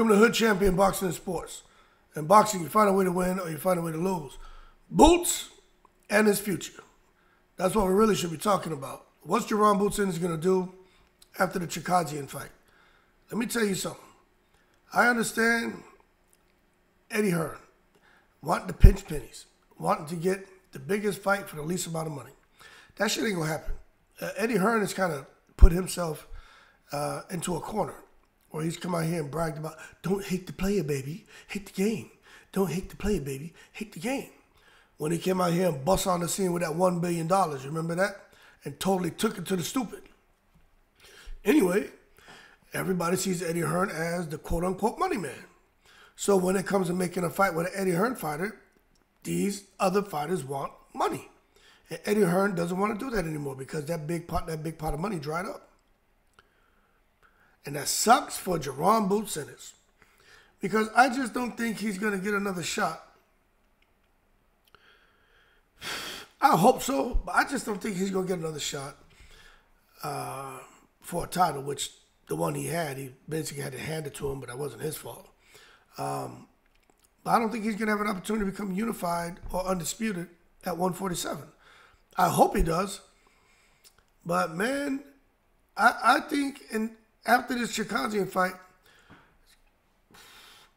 Welcome to Hood Champion Boxing and Sports. In boxing, you find a way to win or you find a way to lose. Boots and his future. That's what we really should be talking about. What's Jaron Boots Ennis going to do after the Chikadzian fight? Let me tell you something. I understand Eddie Hearn wanting to pinch pennies, wanting to get the biggest fight for the least amount of money. That shit ain't going to happen. Eddie Hearn has kind of put himself into a corner where he's come out here and bragged about, don't hate the player, baby, hate the game. Don't hate the player, baby, hate the game. When he came out here and bust on the scene with that $1 billion, you remember that? And totally took it to the stupid. Anyway, everybody sees Eddie Hearn as the quote-unquote money man. So when it comes to making a fight with an Eddie Hearn fighter, these other fighters want money. And Eddie Hearn doesn't want to do that anymore because that big pot of money dried up. And that sucks for Jaron Boots Ennis. Because I just don't think he's going to get another shot. I hope so, but I just don't think he's going to get another shot for a title, which the one he basically had to hand it to him, but that wasn't his fault. But I don't think he's going to have an opportunity to become unified or undisputed at 147. I hope he does. But, man, I think after this Chikadzian fight,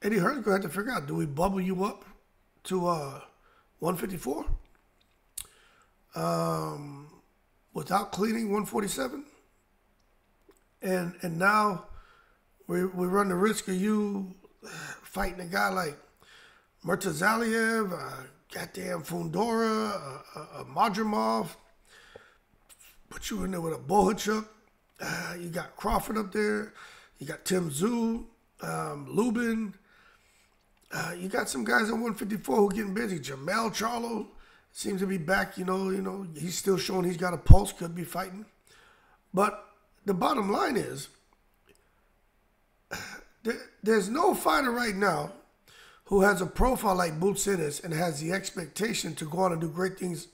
Eddie Hearn's going to have to figure out, do we bubble you up to 154 without cleaning 147? And now we run the risk of you fighting a guy like Murtazaliev, goddamn Fundora, Madrimov, put you in there with a Bohachuk. You got Crawford up there. You got Tim Tszyu, Lubin. You got some guys at 154 who are getting busy. Jamel Charlo seems to be back. You know, he's still showing he's got a pulse. Could be fighting. But the bottom line is, there's no fighter right now who has a profile like Boots Ennis and has the expectation to go on and do great things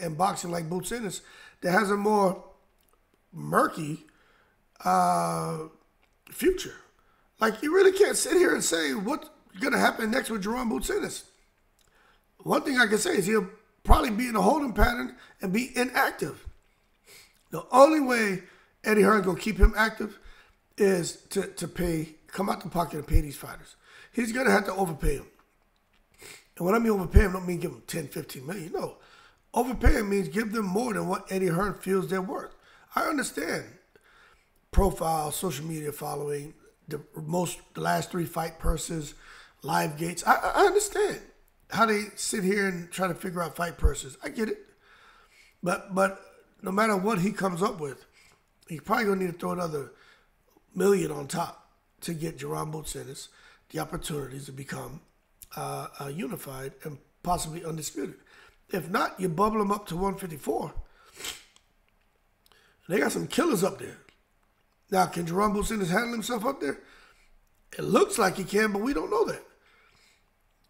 in boxing like Boots Ennis that has a more murky future. Like, you really can't sit here and say what's going to happen next with Jaron Boots Ennis. One thing I can say is he'll probably be in a holding pattern and be inactive. The only way Eddie Hearn's going to keep him active is to come out the pocket and pay these fighters. He's going to have to overpay them. And when I mean overpay them, I don't mean give them 10, 15 million. No. Overpay them means give them more than what Eddie Hearn feels they're worth. I understand profile, social media following, the last 3 fight purses, live gates. I understand how they sit here and try to figure out fight purses. I get it. But no matter what he comes up with, he's probably going to need to throw another $1 million on top to get Jaron Boots Ennis the opportunities to become unified and possibly undisputed. If not, you bubble him up to 154. They got some killers up there. Now, can Jaron Boots Ennis handle himself up there? It looks like he can, but we don't know that.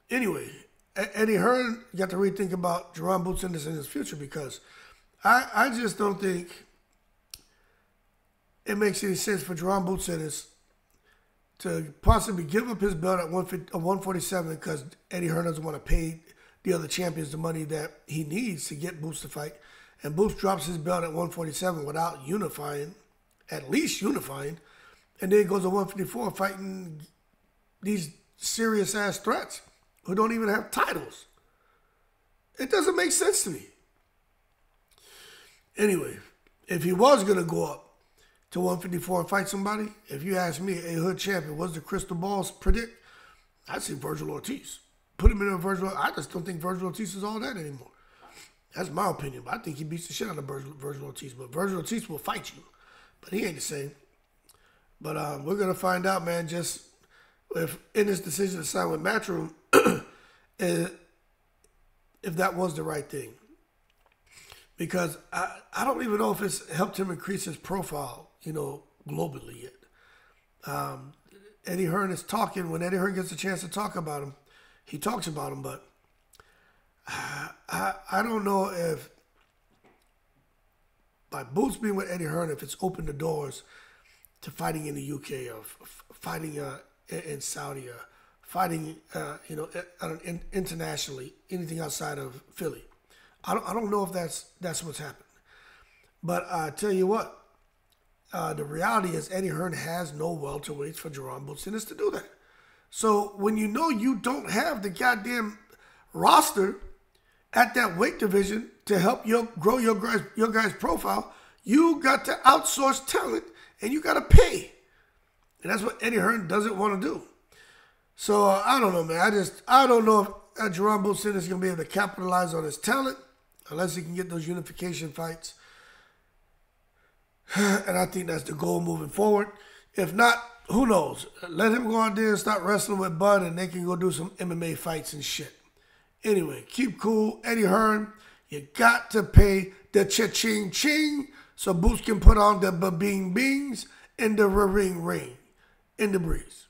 Anyway, Eddie Hearn got to rethink about Jaron Boots Ennis in his future because I just don't think it makes any sense for Jaron Boots Ennis to possibly give up his belt at 147 because Eddie Hearn doesn't want to pay the other champions the money that he needs to get Boots to fight. And Boots drops his belt at 147 without unifying, at least unifying, and then goes to 154 fighting these serious-ass threats who don't even have titles. It doesn't make sense to me. Anyway, if he was going to go up to 154 and fight somebody, if you ask me, a hood champion, what's the crystal balls predict? I'd say Virgil Ortiz. Put him in a Virgil. I just don't think Virgil Ortiz is all that anymore. That's my opinion, but I think he beats the shit out of Virgil Ortiz. But Virgil Ortiz will fight you, but he ain't the same. But we're going to find out, man, just if in his decision to sign with Matchroom, if that was the right thing. Because I don't even know if it's helped him increase his profile, globally yet. Eddie Hearn is talking. When Eddie Hearn gets a chance to talk about him, he talks about him, but I don't know if by Boots being with Eddie Hearn, if it's opened the doors to fighting in the UK or fighting in Saudi, fighting, internationally, anything outside of Philly. I don't know if that's what's happened. But I tell you what, the reality is Eddie Hearn has no welterweights for Jaron Boots Ennis to do that. So when you know you don't have the goddamn roster at that weight division to help grow your guys' profile, you got to outsource talent and you got to pay. And that's what Eddie Hearn doesn't want to do. So I don't know, man. I don't know if Jaron Boots Ennis is going to be able to capitalize on his talent unless he can get those unification fights. And I think that's the goal moving forward. If not, who knows? Let him go out there and start wrestling with Bud and they can go do some MMA fights and shit. Anyway, keep cool. Eddie Hearn, you got to pay the cha-ching ching so Boots can put on the ba-bing bings in the ring in the breeze.